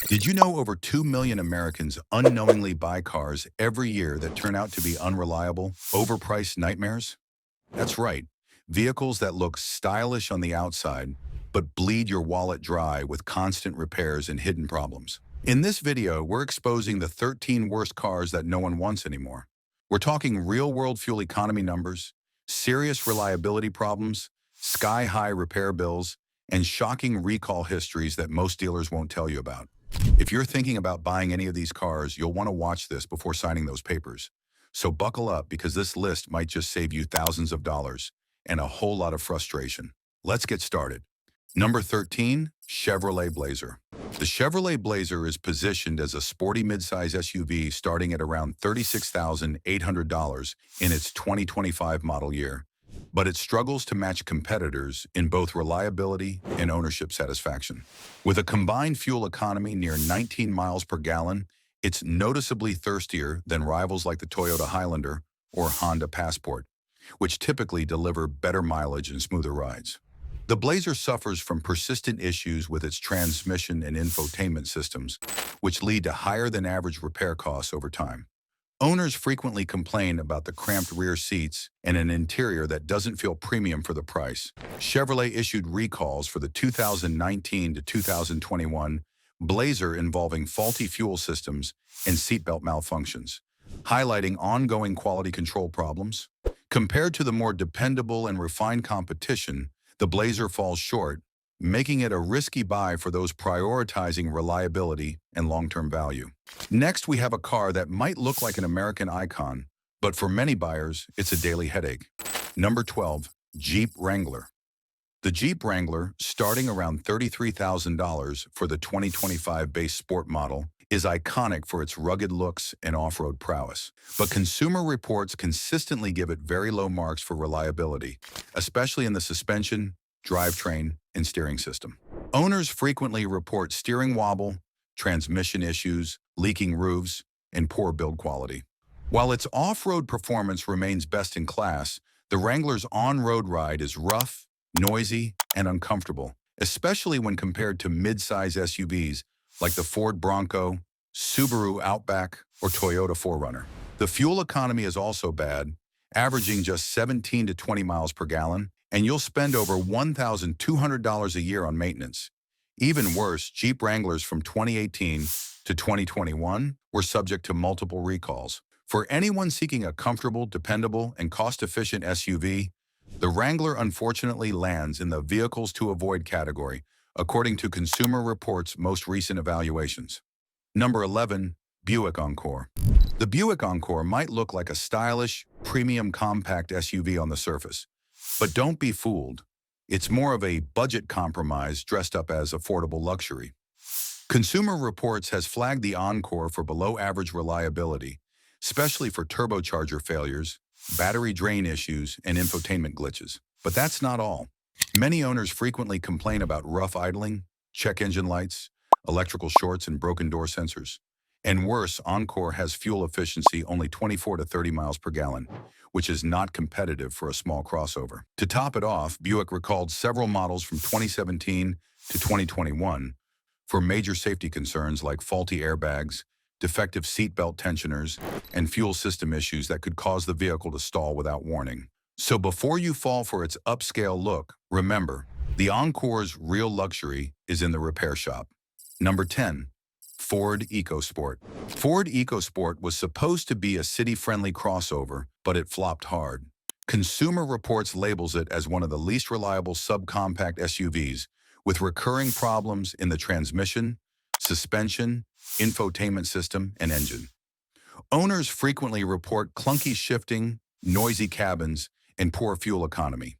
Did you know over 2 million Americans unknowingly buy cars every year that turn out to be unreliable, overpriced nightmares? That's right. Vehicles that look stylish on the outside, but bleed your wallet dry with constant repairs and hidden problems. In this video, we're exposing the 13 worst cars that no one wants anymore. We're talking real-world fuel economy numbers, serious reliability problems, sky-high repair bills, and shocking recall histories that most dealers won't tell you about. If you're thinking about buying any of these cars, you'll want to watch this before signing those papers. So buckle up because this list might just save you thousands of dollars and a whole lot of frustration. Let's get started. Number 13, Chevrolet Blazer. The Chevrolet Blazer is positioned as a sporty midsize SUV starting at around $36,800 in its 2025 model year, but it struggles to match competitors in both reliability and ownership satisfaction. With a combined fuel economy near 19 miles per gallon, it's noticeably thirstier than rivals like the Toyota Highlander or Honda Passport, which typically deliver better mileage and smoother rides. The Blazer suffers from persistent issues with its transmission and infotainment systems, which lead to higher than average repair costs over time. Owners frequently complain about the cramped rear seats and an interior that doesn't feel premium for the price. Chevrolet issued recalls for the 2019 to 2021 Blazer involving faulty fuel systems and seatbelt malfunctions, highlighting ongoing quality control problems. Compared to the more dependable and refined competition, the Blazer falls short, making it a risky buy for those prioritizing reliability and long-term value. Next, we have a car that might look like an American icon, but for many buyers, it's a daily headache. Number 12, Jeep Wrangler. The Jeep Wrangler, starting around $33,000 for the 2025 base sport model, is iconic for its rugged looks and off-road prowess. But consumer reports consistently give it very low marks for reliability, especially in the suspension, drivetrain, and steering system. Owners frequently report steering wobble, transmission issues, leaking roofs, and poor build quality. While its off-road performance remains best in class, the Wrangler's on-road ride is rough, noisy, and uncomfortable, especially when compared to mid-size SUVs like the Ford Bronco, Subaru Outback, or Toyota 4Runner. The fuel economy is also bad, averaging just 17 to 20 miles per gallon, and you'll spend over $1,200 a year on maintenance. Even worse, Jeep Wranglers from 2018 to 2021 were subject to multiple recalls. For anyone seeking a comfortable, dependable, and cost-efficient SUV, the Wrangler unfortunately lands in the vehicles to avoid category, according to Consumer Reports' most recent evaluations. Number 11, Buick Encore. The Buick Encore might look like a stylish, premium compact SUV on the surface, but don't be fooled. It's more of a budget compromise dressed up as affordable luxury. Consumer Reports has flagged the Encore for below-average reliability, especially for turbocharger failures, battery drain issues, and infotainment glitches. But that's not all. Many owners frequently complain about rough idling, check engine lights, electrical shorts, and broken door sensors. And worse, Encore has fuel efficiency only 24 to 30 miles per gallon, which is not competitive for a small crossover. To top it off, Buick recalled several models from 2017 to 2021 for major safety concerns like faulty airbags, defective seatbelt tensioners, and fuel system issues that could cause the vehicle to stall without warning. So before you fall for its upscale look, remember, the Encore's real luxury is in the repair shop. Number 10, Ford EcoSport. Ford EcoSport was supposed to be a city-friendly crossover, but it flopped hard. Consumer Reports labels it as one of the least reliable subcompact SUVs, with recurring problems in the transmission, suspension, infotainment system, and engine. Owners frequently report clunky shifting, noisy cabins, and poor fuel economy.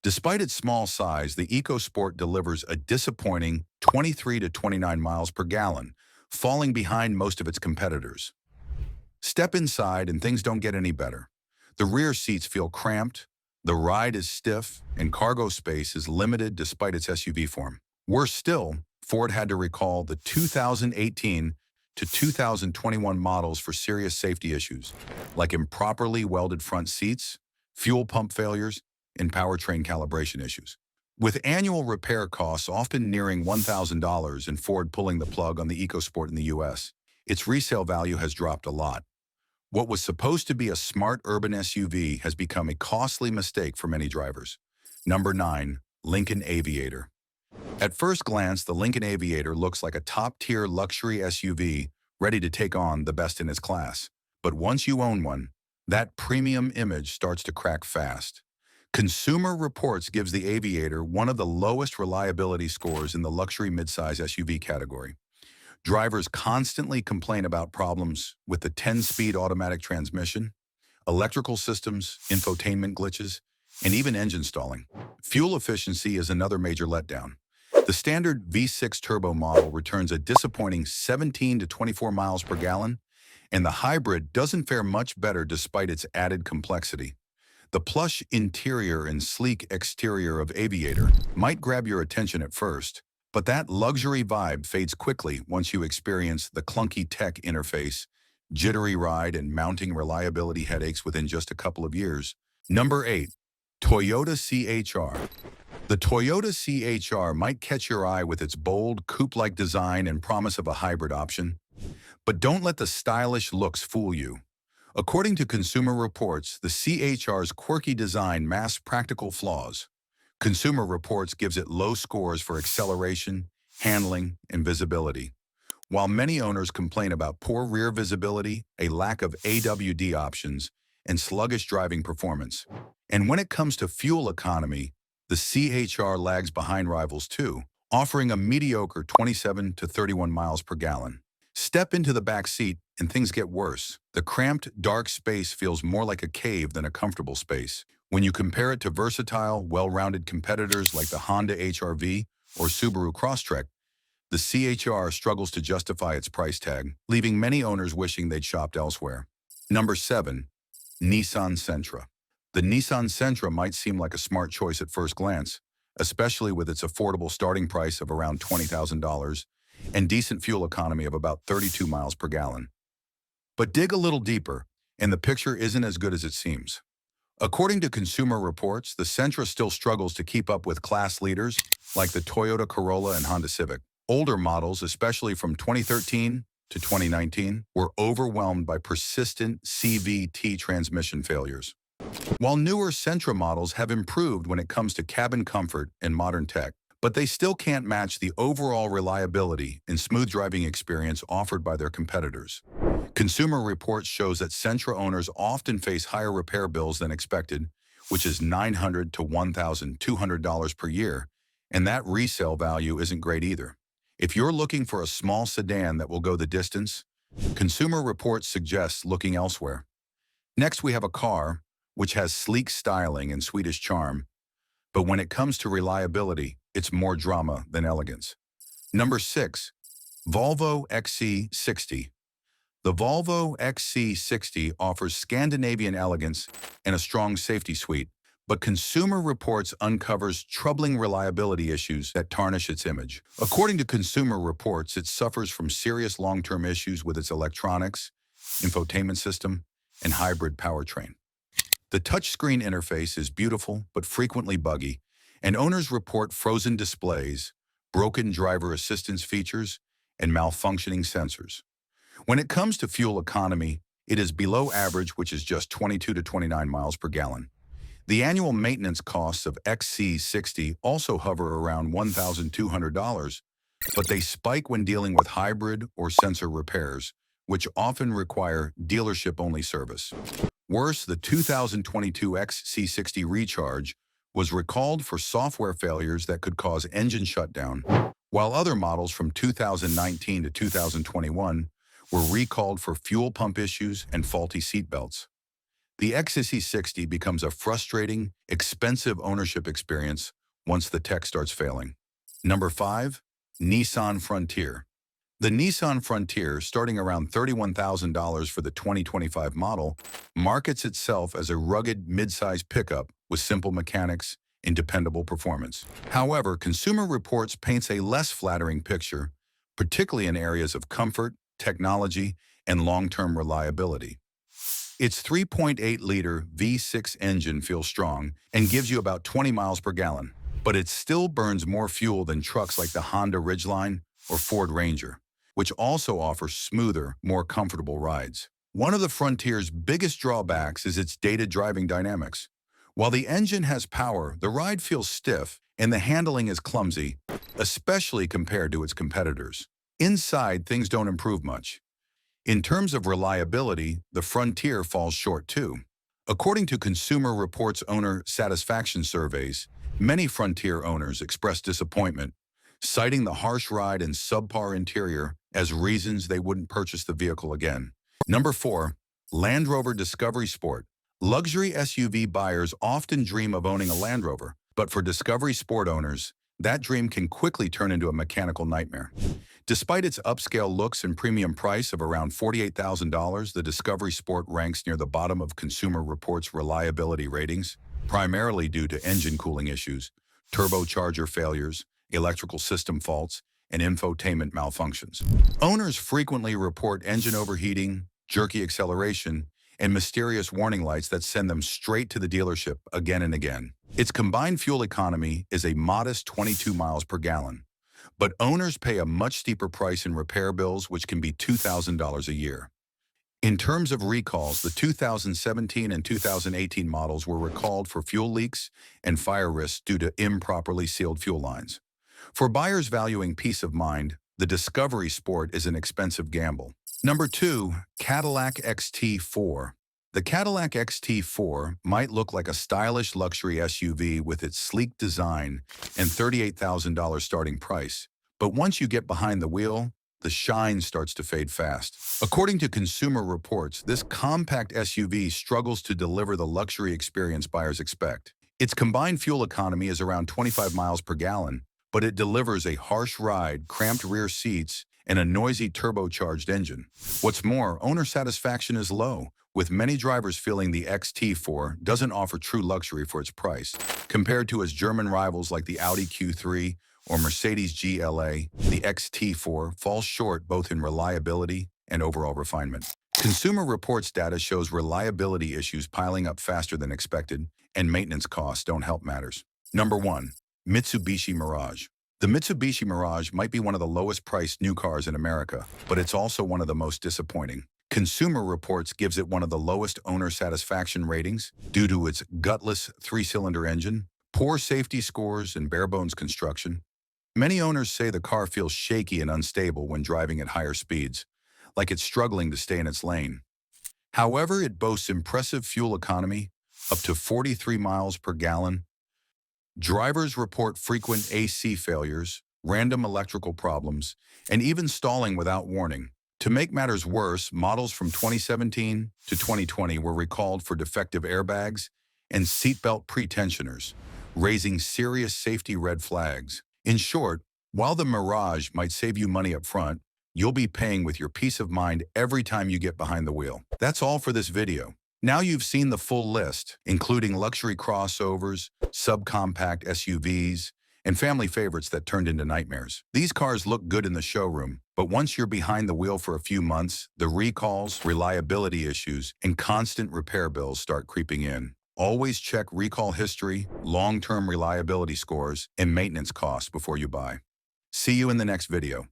Despite its small size, the EcoSport delivers a disappointing 23 to 29 miles per gallon, falling behind most of its competitors. Step inside and things don't get any better. The rear seats feel cramped, the ride is stiff, and cargo space is limited despite its SUV form. Worse still, Ford had to recall the 2018 to 2021 models for serious safety issues, like improperly welded front seats, fuel pump failures, and powertrain calibration issues. With annual repair costs often nearing $1,000 and Ford pulling the plug on the Ecosport in the US, its resale value has dropped a lot. What was supposed to be a smart urban SUV has become a costly mistake for many drivers. Number 9. Lincoln Aviator. At first glance, the Lincoln Aviator looks like a top-tier luxury SUV ready to take on the best in its class. But once you own one, that premium image starts to crack fast. Consumer Reports gives the Aviator one of the lowest reliability scores in the luxury midsize SUV category. Drivers constantly complain about problems with the 10-speed automatic transmission, electrical systems, infotainment glitches, and even engine stalling. Fuel efficiency is another major letdown. The standard V6 turbo model returns a disappointing 17 to 24 miles per gallon, and the hybrid doesn't fare much better despite its added complexity. The plush interior and sleek exterior of Aviator might grab your attention at first, but that luxury vibe fades quickly once you experience the clunky tech interface, jittery ride, and mounting reliability headaches within just a couple of years. Number 8. Toyota CHR. The Toyota CHR might catch your eye with its bold, coupe-like design and promise of a hybrid option. But don't let the stylish looks fool you. According to Consumer Reports, the CHR's quirky design masks practical flaws. Consumer Reports gives it low scores for acceleration, handling, and visibility. While many owners complain about poor rear visibility, a lack of AWD options, and sluggish driving performance. And when it comes to fuel economy, the CHR lags behind rivals too, offering a mediocre 27 to 31 miles per gallon. Step into the back seat and things get worse. The cramped, dark space feels more like a cave than a comfortable space. When you compare it to versatile, well-rounded competitors like the Honda HR-V or Subaru Crosstrek, the CHR struggles to justify its price tag, leaving many owners wishing they'd shopped elsewhere. Number 7. Nissan Sentra. The Nissan Sentra might seem like a smart choice at first glance, especially with its affordable starting price of around $20,000 and decent fuel economy of about 32 miles per gallon. But dig a little deeper, and the picture isn't as good as it seems. According to Consumer Reports, the Sentra still struggles to keep up with class leaders like the Toyota Corolla and Honda Civic. Older models, especially from 2013 to 2019, were overwhelmed by persistent CVT transmission failures. While newer Sentra models have improved when it comes to cabin comfort and modern tech, but they still can't match the overall reliability and smooth driving experience offered by their competitors. Consumer Reports shows that Sentra owners often face higher repair bills than expected, which is $900 to $1,200 per year, and that resale value isn't great either. If you're looking for a small sedan that will go the distance, Consumer Reports suggests looking elsewhere. Next, we have a car which has sleek styling and Swedish charm, but when it comes to reliability, it's more drama than elegance. Number 6. Volvo XC60. The Volvo XC60 offers Scandinavian elegance and a strong safety suite, but Consumer Reports uncovers troubling reliability issues that tarnish its image. According to Consumer Reports, it suffers from serious long-term issues with its electronics, infotainment system, and hybrid powertrain. The touchscreen interface is beautiful but frequently buggy, and owners report frozen displays, broken driver assistance features, and malfunctioning sensors. When it comes to fuel economy, it is below average, which is just 22 to 29 miles per gallon. The annual maintenance costs of XC60 also hover around $1,200, but they spike when dealing with hybrid or sensor repairs, which often require dealership-only service. Worse, the 2022 XC60 Recharge was recalled for software failures that could cause engine shutdown, while other models from 2019 to 2021 were recalled for fuel pump issues and faulty seatbelts. The XC60 becomes a frustrating, expensive ownership experience once the tech starts failing. Number 5. Nissan Frontier. The Nissan Frontier, starting around $31,000 for the 2025 model, markets itself as a rugged midsize pickup with simple mechanics and dependable performance. However, Consumer Reports paints a less flattering picture, particularly in areas of comfort, technology, and long-term reliability. Its 3.8-liter V6 engine feels strong and gives you about 20 miles per gallon. but it still burns more fuel than trucks like the Honda Ridgeline or Ford Ranger, which also offers smoother, more comfortable rides. One of the Frontier's biggest drawbacks is its dated driving dynamics. While the engine has power, the ride feels stiff and the handling is clumsy, especially compared to its competitors. Inside, things don't improve much. In terms of reliability, the Frontier falls short too. According to Consumer Reports owner satisfaction surveys, many Frontier owners expressed disappointment, citing the harsh ride and subpar interior as reasons they wouldn't purchase the vehicle again. Number 4. Land Rover Discovery Sport. Luxury SUV buyers often dream of owning a Land Rover, but for Discovery Sport owners, that dream can quickly turn into a mechanical nightmare. Despite its upscale looks and premium price of around $48,000, the Discovery Sport ranks near the bottom of Consumer Reports' reliability ratings, primarily due to engine cooling issues, turbocharger failures, electrical system faults, and infotainment malfunctions. Owners frequently report engine overheating, jerky acceleration, and mysterious warning lights that send them straight to the dealership again and again. Its combined fuel economy is a modest 22 miles per gallon, but owners pay a much steeper price in repair bills, which can be $2,000 a year. In terms of recalls, the 2017 and 2018 models were recalled for fuel leaks and fire risks due to improperly sealed fuel lines. For buyers valuing peace of mind, the Discovery Sport is an expensive gamble. Number 2. Cadillac XT4. The Cadillac XT4 might look like a stylish luxury SUV with its sleek design and $38,000 starting price, but once you get behind the wheel, the shine starts to fade fast. According to Consumer Reports, this compact SUV struggles to deliver the luxury experience buyers expect. Its combined fuel economy is around 25 miles per gallon, but it delivers a harsh ride, cramped rear seats, and a noisy turbocharged engine. What's more, owner satisfaction is low, with many drivers feeling the XT4 doesn't offer true luxury for its price. Compared to its German rivals like the Audi Q3 or Mercedes GLA, the XT4 falls short both in reliability and overall refinement. Consumer Reports data shows reliability issues piling up faster than expected, and maintenance costs don't help matters. Number 1. Mitsubishi Mirage. The Mitsubishi Mirage might be one of the lowest priced new cars in America, but it's also one of the most disappointing. Consumer Reports gives it one of the lowest owner satisfaction ratings due to its gutless 3-cylinder engine, poor safety scores, and bare-bones construction. Many owners say the car feels shaky and unstable when driving at higher speeds, like it's struggling to stay in its lane. However, it boasts impressive fuel economy, up to 43 miles per gallon. Drivers report frequent AC failures, random electrical problems, and even stalling without warning. To make matters worse, models from 2017 to 2020 were recalled for defective airbags and seatbelt pretensioners, raising serious safety red flags. In short, while the Mirage might save you money up front, you'll be paying with your peace of mind every time you get behind the wheel. That's all for this video. Now you've seen the full list, including luxury crossovers, subcompact SUVs, and family favorites that turned into nightmares. These cars look good in the showroom, but once you're behind the wheel for a few months, the recalls, reliability issues, and constant repair bills start creeping in. Always check recall history, long-term reliability scores, and maintenance costs before you buy. See you in the next video.